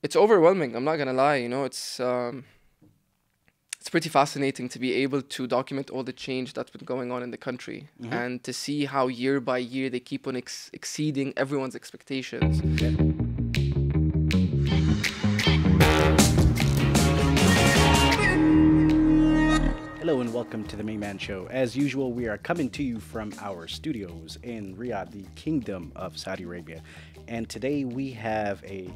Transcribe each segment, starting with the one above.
It's overwhelming. I'm not gonna lie. It's pretty fascinating to be able to document all the change that's been going on in the country Mm-hmm. and to see how year by year they keep on exceeding everyone's expectations. Yeah. Hello and welcome to the Mayman Show. As usual, we are coming to you from our studios in Riyadh, the Kingdom of Saudi Arabia. And today we have a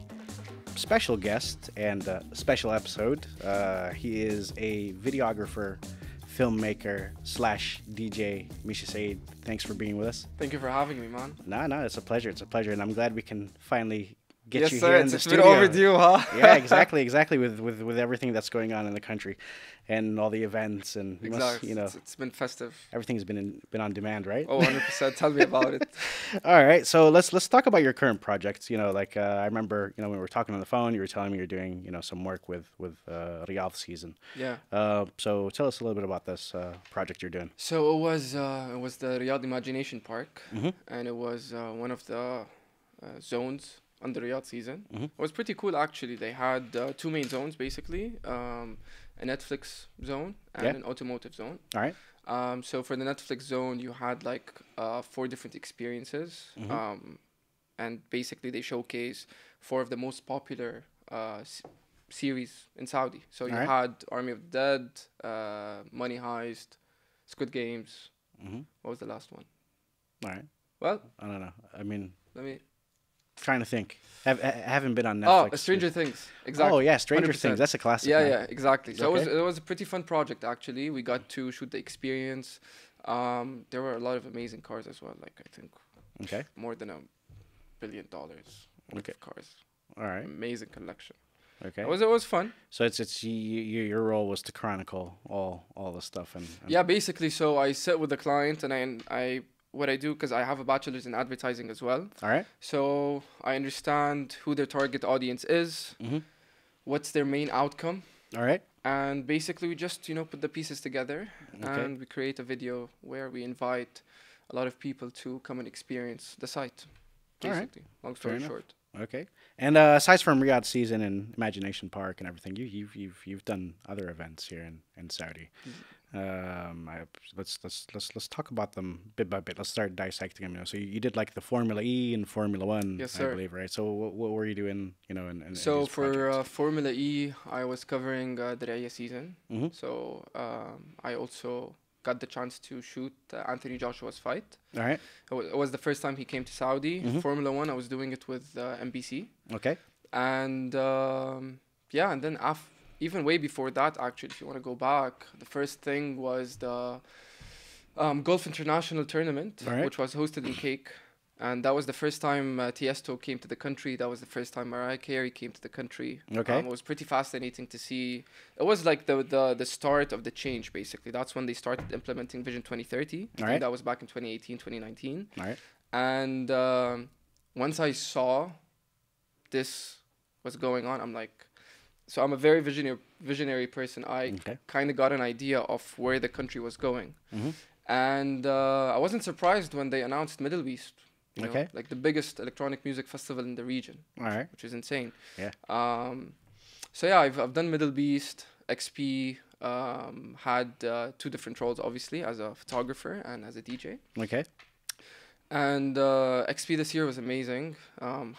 special guest and a special episode. He is a videographer, filmmaker slash DJ, Misha Saied. Thanks for being with us. Thank you for having me, man. No, it's a pleasure. It's a pleasure. And I'm glad we can finally get Yes, you sir. here in the It's been studio. overdue, huh? Yeah, exactly. With everything that's going on in the country, and all the events, and you must, Exactly. It's been festive. everything's been on demand, right? Oh, 100%. Tell me about it. All right, so let's talk about your current projects. I remember, when we were talking on the phone, you were telling me you're doing, some work with Riyadh season. Yeah. So tell us a little bit about this project you're doing. So it was the Riyadh Imagination Park, Mm-hmm. and it was one of the zones on the Riyadh season. Mm-hmm. It was pretty cool actually. They had two main zones basically, a Netflix zone and Yeah. an automotive zone. All right. So for the Netflix zone, you had like four different experiences, Mm-hmm. and basically they showcase four of the most popular series in Saudi. So you All right. had Army of the Dead, Money Heist, Squid Games. Mm-hmm. What was the last one? All right. Well, I don't know. I mean, let me. trying to think. Haven't been on Oh, Netflix. Stranger Things. Exactly. Oh yeah, Stranger 100%. Things. That's a classic. Yeah, man. yeah, exactly. So Okay. it was a pretty fun project actually. We got to shoot the experience. There were a lot of amazing cars as well. Like I think Okay. more than $1 billion worth Okay. of cars. All right. Amazing collection. Okay. It was fun. So it's your role was to chronicle all the stuff and Yeah, basically. So I sit with the client and I what I do because I have a bachelor's in advertising as well. all right. So I understand who their target audience is, Mm-hmm. what's their main outcome, All right. and basically we just put the pieces together Okay. and we create a video where we invite a lot of people to come and experience the site. All right. Basically, long story enough. short. Okay. And aside from Riyadh season and Imagination Park and everything, you've done other events here in Saudi. Let's talk about them bit by bit. Let's start dissecting them. So you did like the Formula E and Formula One, Yes, I sir. believe, right? So what were you doing? In So these for projects? Formula E, I was covering the Raya season. Mm-hmm. So I also got the chance to shoot Anthony Joshua's fight. All right. It was the first time he came to Saudi. Mhm. Formula One, I was doing it with NBC. Okay. And yeah, and then even way before that, actually, if you want to go back, the first thing was the Golf International Tournament, All right. which was hosted in Cake. And that was the first time Tiesto came to the country. That was the first time Mariah Carey came to the country. Okay. It was pretty fascinating to see. It was like the start of the change, basically. That's when they started implementing Vision 2030. I think right. that was back in 2018, 2019. All right. And once I saw this was going on, I'm like, so I'm a very visionary person. I Okay. kind of got an idea of where the country was going. Mm-hmm. And I wasn't surprised when they announced Middlebeast. Okay. Like the biggest electronic music festival in the region, All right. which is insane. Yeah. So yeah, I've done Middlebeast, XP, had two different roles, obviously, as a photographer and as a DJ. Okay. And XP this year was amazing.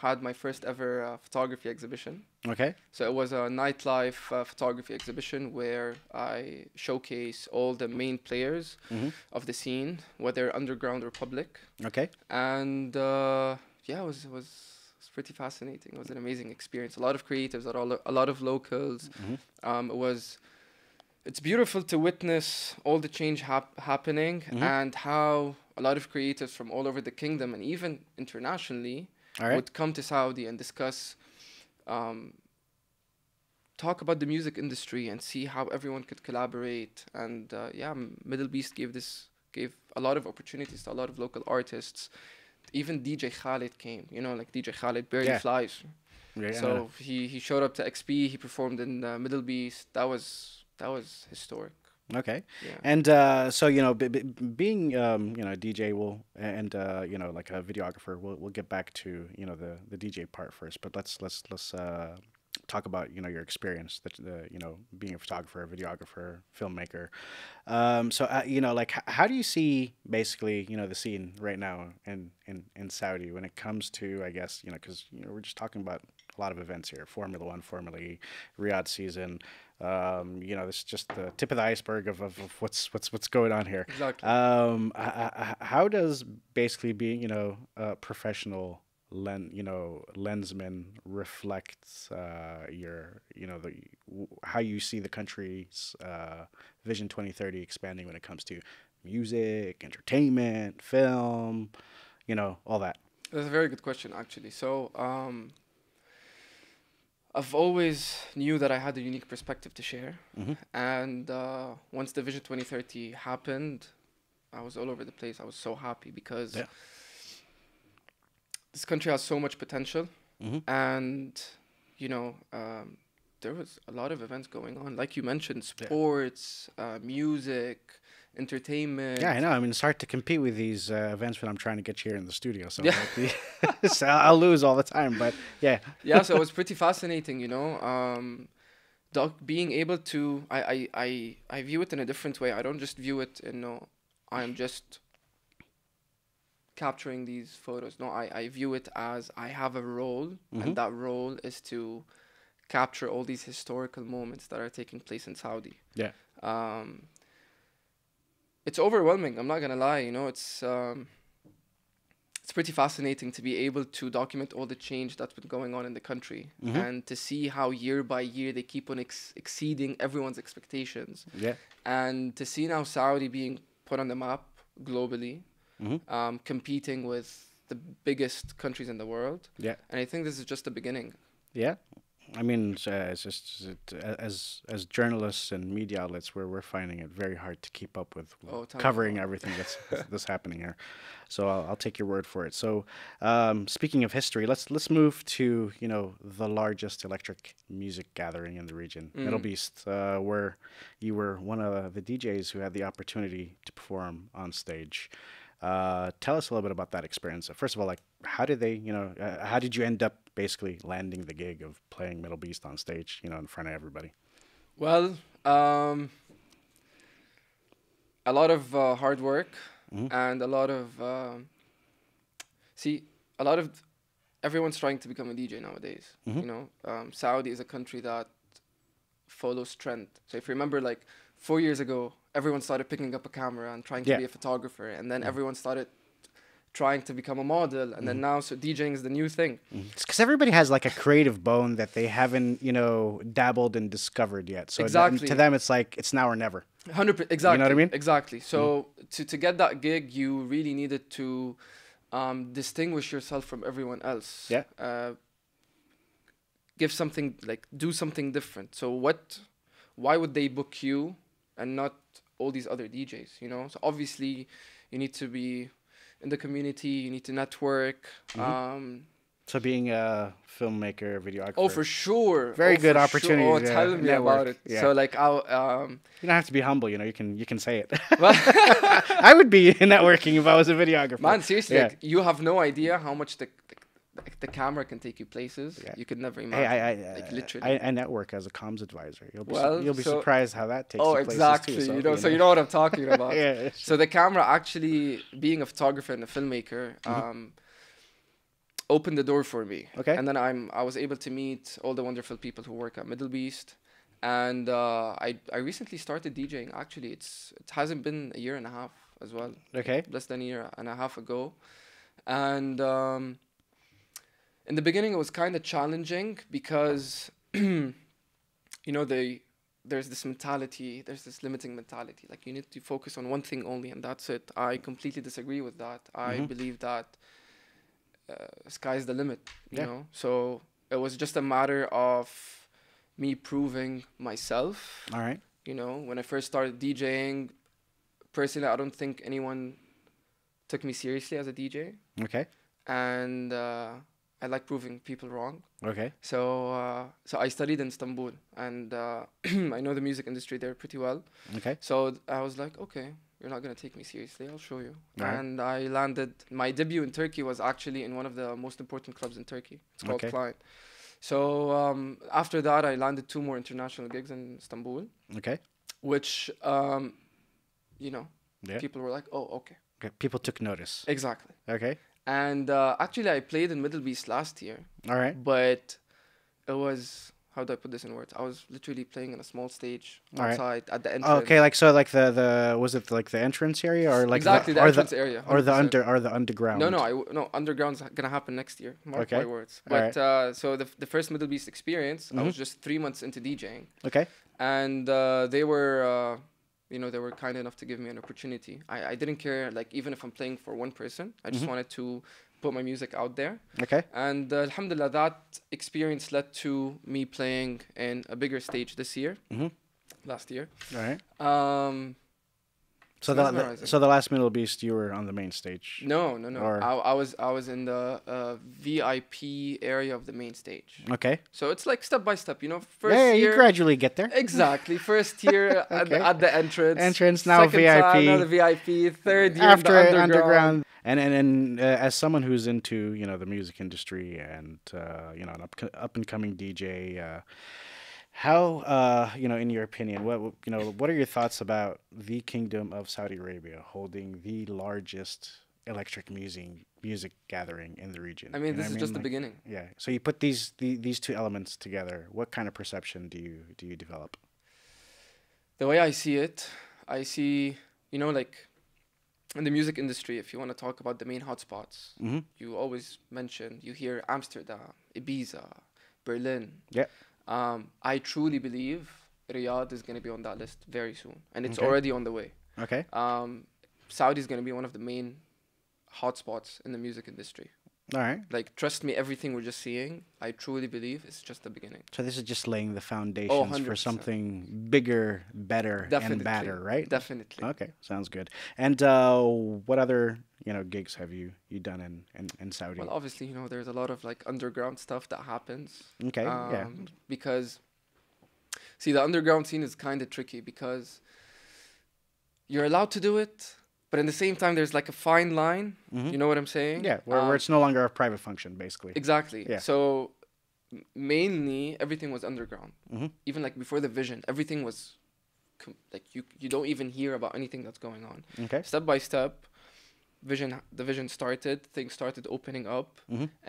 Had my first ever photography exhibition. Okay. So it was a nightlife photography exhibition where I showcase all the main players Mm-hmm. of the scene, whether underground or public. Okay. And yeah, it was pretty fascinating. It was an amazing experience. A lot of creatives, a lot of locals. Mm-hmm. It's beautiful to witness all the change happening Mhm. and how a lot of creatives from all over the kingdom and even internationally All right. would come to Saudi and discuss, talk about the music industry and see how everyone could collaborate. And yeah, Middlebeast gave a lot of opportunities to a lot of local artists. Even DJ Khaled came, like DJ Khaled barely Yeah. flies. Yeah, So he showed up to XP. He performed in Middlebeast. That was historic. okay. Yeah. And so being a DJ will and like a videographer, we'll get back to the DJ part first. But let's talk about your experience, the being a photographer, videographer, filmmaker. So like how do you see basically the scene right now in Saudi when it comes to, I guess, because we're just talking about a lot of events here: Formula One, Formula E, Riyadh season. This is just the tip of the iceberg of what's going on here. Exactly. How does basically being a professional lensman reflects your how you see the country's Vision 2030 expanding when it comes to music, entertainment, film, all that. That's a very good question, actually. So, I've always knew that I had a unique perspective to share, Hmm. and once the Vision 2030 happened, I was all over the place. I was so happy because Yeah. this country has so much potential, Hmm. and you know, there was a lot of events going on, like you mentioned, Yeah. sports, music, entertainment. Yeah, I know. I mean, it's hard to compete with these events when I'm trying to get you here in the studio. So, Yeah. so I'll lose all the time. But yeah, Yeah, so it was pretty fascinating, being able to I view it in a different way. I don't just view it I'm just capturing these photos. No, I view it as I have a role, Mhm. and that role is to capture all these historical moments that are taking place in Saudi. Yeah. Um, it's overwhelming. I'm not gonna lie. It's pretty fascinating to be able to document all the change that's been going on in the country, Mhm. and to see how year by year they keep on exceeding everyone's expectations, Yeah. and to see now Saudi being put on the map globally, Mhm. competing with the biggest countries in the world. Yeah. And I think this is just the beginning. Yeah. I mean, it's just as journalists and media outlets, we're finding it very hard to keep up with Oh, tell me covering about it. everything that's happening here. So I'll take your word for it. So speaking of history, let's move to the largest electric music gathering in the region, Middlebeast, where you were one of the DJs who had the opportunity to perform on stage. Tell us a little bit about that experience. First of all, like, how did how did you end up basically landing the gig of playing Middlebeast on stage, in front of everybody? Well, a lot of hard work, Hmm. and a lot of see a lot of everyone's trying to become a DJ nowadays. Hmm. Saudi is a country that follows trend. So if you remember, like 4 years ago, everyone started picking up a camera and trying to Yeah. be a photographer, and then Mhm. everyone started trying to become a model, and then now so DJing is the new thing. It's because everybody has like a creative bone that they haven't, dabbled and discovered yet. So Exactly. to them, it's like it's now or never. 100%, exactly. You know what I mean? Exactly. So to get that gig, you really needed to distinguish yourself from everyone else. Yeah. Give something, like, do something different. So why would they book you and not all these other DJs? So obviously you need to be in the community. You need to network. So being a filmmaker, videographer. Oh, for sure. Very Oh, good for opportunity Sure. Oh, to tell me network. about it. Yeah. So like You don't have to be humble, you can say it. well, I would be networking if I was a videographer. man, seriously, Yeah. like, you have no idea how much the camera can take you places Yeah. you could never Hey, imagine. Like, literally. I network as a comms advisor. You'll be so- surprised how that takes Oh, you places exactly. too. So you know what I'm talking about. Yeah. So the camera, actually, being a photographer and a filmmaker, opened the door for me. Okay. And then I was able to meet all the wonderful people who work at Middlebeast, and I recently started DJing. Actually, it hasn't been a year and a half as well. Okay. Less than a year and a half ago, and in the beginning it was kind of challenging because there's this mentality, there's this limiting mentality, like you need to focus on one thing only and that's it. I completely disagree with that. I believe that sky's the limit, Yeah. so it was just a matter of me proving myself. All right. When I first started DJing, personally, I don't think anyone took me seriously as a DJ, Okay. and I like proving people wrong. Okay. So I studied in Istanbul, and I know the music industry there pretty well. Okay. So I was like, okay, you're not gonna take me seriously, I'll show you. Right. And I landed. My debut in Turkey was actually in one of the most important clubs in Turkey. It's called Okay. Klein. So after that, I landed 2 more international gigs in Istanbul, Okay. which you know, Yeah. people were like, "Oh, okay, Okay. People took notice. exactly." Okay. And actually, I played in Middlebeast last year, All right. but it was, how do I put this in words? I was literally playing in a small stage All right. outside at the Oh, entrance. okay, like so, like the was it like the entrance area or like Exactly, the or entrance area, or the 100%. underground? No, no, no. Underground's gonna happen next year. Mark Okay. my words. All But so the first Middlebeast experience, I was just 3 months into DJing, Okay. and they were, they were kind enough to give me an opportunity. I didn't care, like even if I'm playing for one person, I just wanted to put my music out there. Okay. And alhamdulillah, that experience led to me playing in a bigger stage this year, last year. All right. So So the last Middlebeast, you were on the main stage. No, no, no. Or- I was in the VIP area of the main stage. Okay. So it's like step by step, First Yeah, year, you gradually get there. exactly. First year Okay. at the entrance. Entrance, now Second VIP. time, now the VIP. Third year After in the underground. and as someone who's into the music industry and an up and coming DJ, how in your opinion, what are your thoughts about the Kingdom of Saudi Arabia holding the largest electric music gathering in the region? I mean, this is just the Like, beginning. yeah. So you put these two elements together. What kind of perception do you develop? The way I see it, I see, like in the music industry, if you want to talk about the main hotspots, you always you hear Amsterdam, Ibiza, Berlin. Yeah. I truly believe Riyadh is going to be on that list very soon, and it's Okay. already on the way. Okay. Saudi is going to be one of the main hotspots in the music industry. All right. Like, trust me, everything we're just seeing, I truly believe it's just the beginning. So this is just laying the foundations for 100%. something bigger, better, Definitely. and badder, right? Definitely. Okay, sounds good. And what other gigs have you done in Saudi? Well, obviously, there's a lot of like underground stuff that happens. Okay, yeah. Because, see, the underground scene is kind of tricky because you're allowed to do it, but in the same time, there's like a fine line. You know what I'm saying? Yeah, where it's no longer a private function, basically. Exactly. Yeah. So mainly everything was underground. Even like before the vision, everything was like you don't even hear about anything that's going on. Okay. Step by step, the vision started, things started opening up,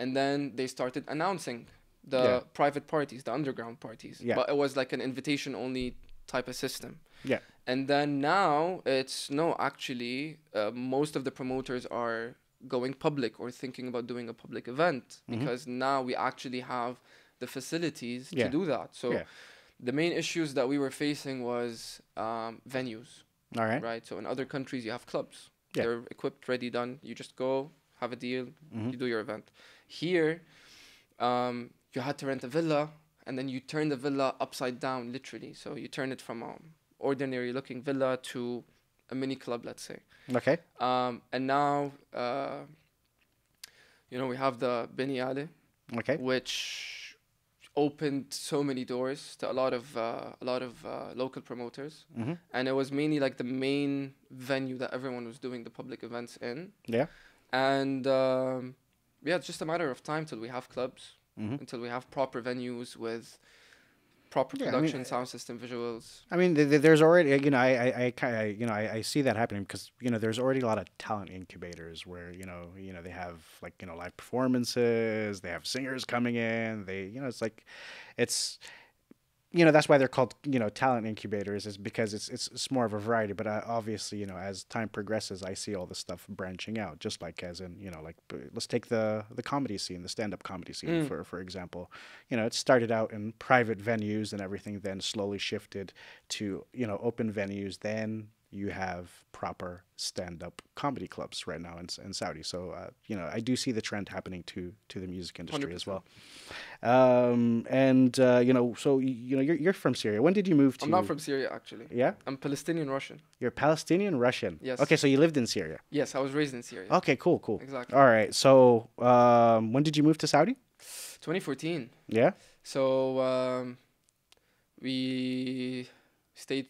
and then they started announcing the private parties, the underground parties. Yeah. But it was like an invitation only type of system. Yeah. And then now it's actually most of the promoters are going public or thinking about doing a public event because now we actually have the facilities to do that. So the main issues that we were facing was venues. All right. Right. So in other countries you have clubs. Yeah. They're equipped, ready, done. You just go, have a deal, you do your event. Here, you had to rent a villa, and then you turn the villa upside down, literally. So you turn it from ordinary looking villa to a mini club, let's say. Okay. And now, we have the Beni Ali, Okay. which opened so many doors to a lot of local promoters, and it was mainly like the main venue that everyone was doing the public events in. Yeah. And it's just a matter of time till we have clubs, until we have proper venues with proper production, sound system, visuals. I mean, there's already, I see that happening because, there's already a lot of talent incubators where, they have like, live performances, they have singers coming in, it's that's why they're called, talent incubators, is because it's more of a variety. But obviously, as time progresses, I see all this stuff branching out, just like as in, let's take the comedy scene, the stand-up comedy scene, for example. It started out in private venues and everything, then slowly shifted to, open venues. Then you have proper stand-up comedy clubs right now in Saudi. So, I do see the trend happening to the music industry 100%. as well. So, you're from Syria. When did you move to... I'm not from Syria, actually. Yeah? I'm Palestinian Russian. You're Palestinian Russian? Yes. Okay, so you lived in Syria. Yes, I was raised in Syria. Okay, cool. Exactly. All right, so when did you move to Saudi? 2014. Yeah? So we stayed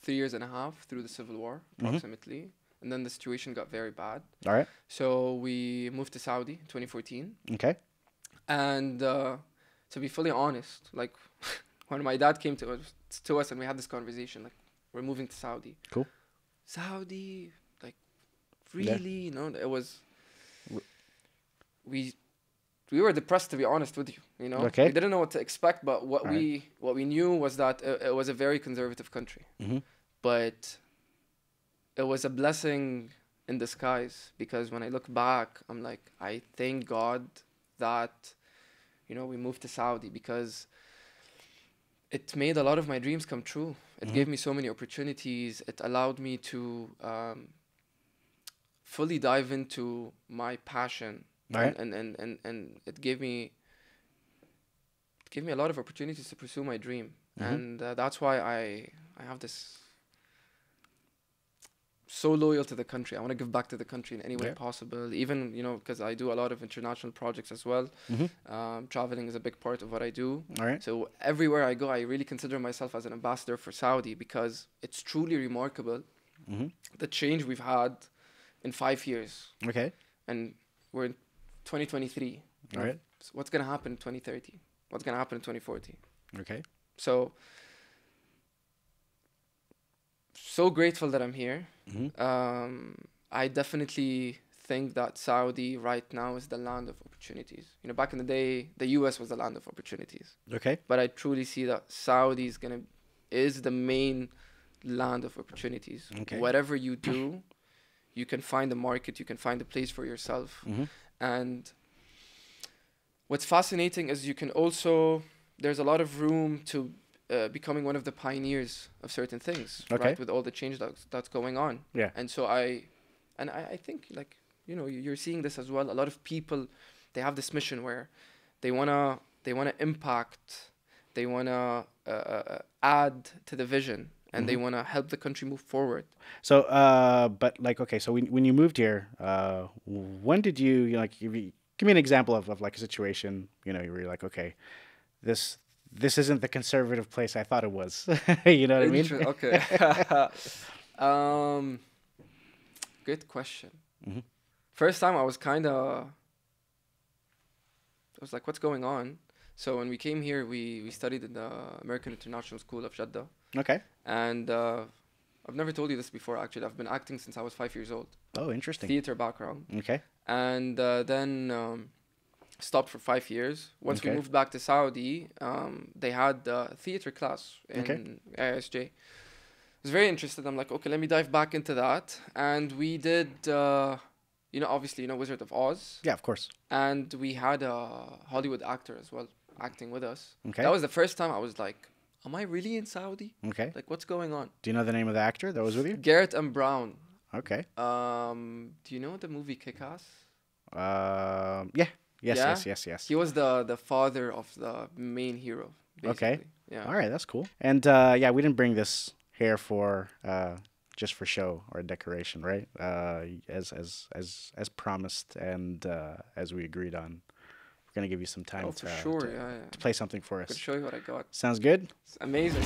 3 years and a half through the civil war, approximately. And then the situation got very bad. All right. So we moved to Saudi in 2014. Okay. And to be fully honest, like when my dad came to us and we had this conversation, like we're moving to Saudi. Cool. Saudi, like really, you know, it was. We were depressed, to be honest with you. You know, Okay. we didn't know what to expect, but what Right. we knew was that it was a very conservative country. Mm-hmm. But it was a blessing in disguise, because when I look back, I'm like, I thank God that, you know, we moved to Saudi, because it made a lot of my dreams come true. It gave me so many opportunities. It allowed me to fully dive into my passion. Right. And it gave me a lot of opportunities to pursue my dream. And that's why I have this so loyal to the country. I want to give back to the country in any way possible, even, you know, because I do a lot of international projects as well. Traveling is a big part of what I do. All right. So everywhere I go, I really consider myself as an ambassador for Saudi, because it's truly remarkable the change we've had in 5 years. Okay. And we're in 2023. All right. So what's going to happen in 2030? What's going to happen in 2040? Okay. So grateful that I'm here. I definitely think that Saudi right now is the land of opportunities. You know, back in the day, the US was the land of opportunities. Okay. But I truly see that Saudi is the main land of opportunities. Okay. Whatever you do, you can find a market, you can find a place for yourself. And what's fascinating is there's a lot of room to becoming one of the pioneers of certain things, right? With all the change that's going on. Yeah. And so I think, like, you know, you're seeing this as well. A lot of people, they have this mission where they wanna impact, they wanna add to the vision, and they wanna help the country move forward. So, but like, okay, so when you moved here, when did you know, like, give me an example of like a situation, you know, you were like, okay, this isn't the conservative place I thought it was. You know what I mean? Okay. Good question. First time I was like, what's going on? So when we came here, we studied in the American International School of Jeddah. Okay. And I've never told you this before, actually. I've been acting since I was 5 years old. Oh, interesting. Theater background. Okay. And then stopped for 5 years. Once we moved back to Saudi, they had a theater class in ISJ. I was very interested. I'm like, okay, let me dive back into that. And we did, you know, obviously, you know, Wizard of Oz. Yeah, of course. And we had a Hollywood actor as well acting with us. Okay. That was the first time I was like, am I really in Saudi? Okay. Like, what's going on? Do you know the name of the actor that was with you? Garrett M. Brown. Okay. Do you know the movie Kick-Ass? Yeah. Yes. He was the father of the main hero, basically. Okay. Yeah. All right, that's cool. And yeah, we didn't bring this here for just for show or decoration, right? As promised and as we agreed on, we're gonna give you some time to play something for us. I could show you what I got. Sounds good? It's amazing.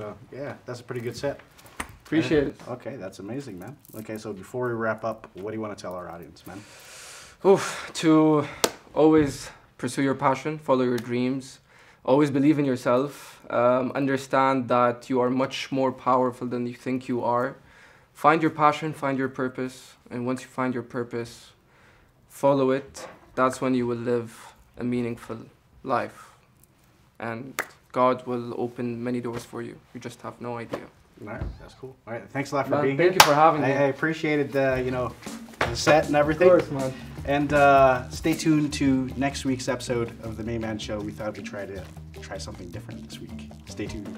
So yeah, that's a pretty good set. Appreciate it. Okay, that's amazing, man. Okay, so before we wrap up, what do you want to tell our audience, man? To always pursue your passion, follow your dreams, always believe in yourself, understand that you are much more powerful than you think you are. Find your passion, find your purpose, and once you find your purpose, follow it. That's when you will live a meaningful life. And God will open many doors for you. You just have no idea. All right, that's cool. All right, thanks a lot for being here. Thank you for having me. I appreciated the set and everything. Of course, man. And stay tuned to next week's episode of the Mayman Show. We thought we'd try something different this week. Stay tuned.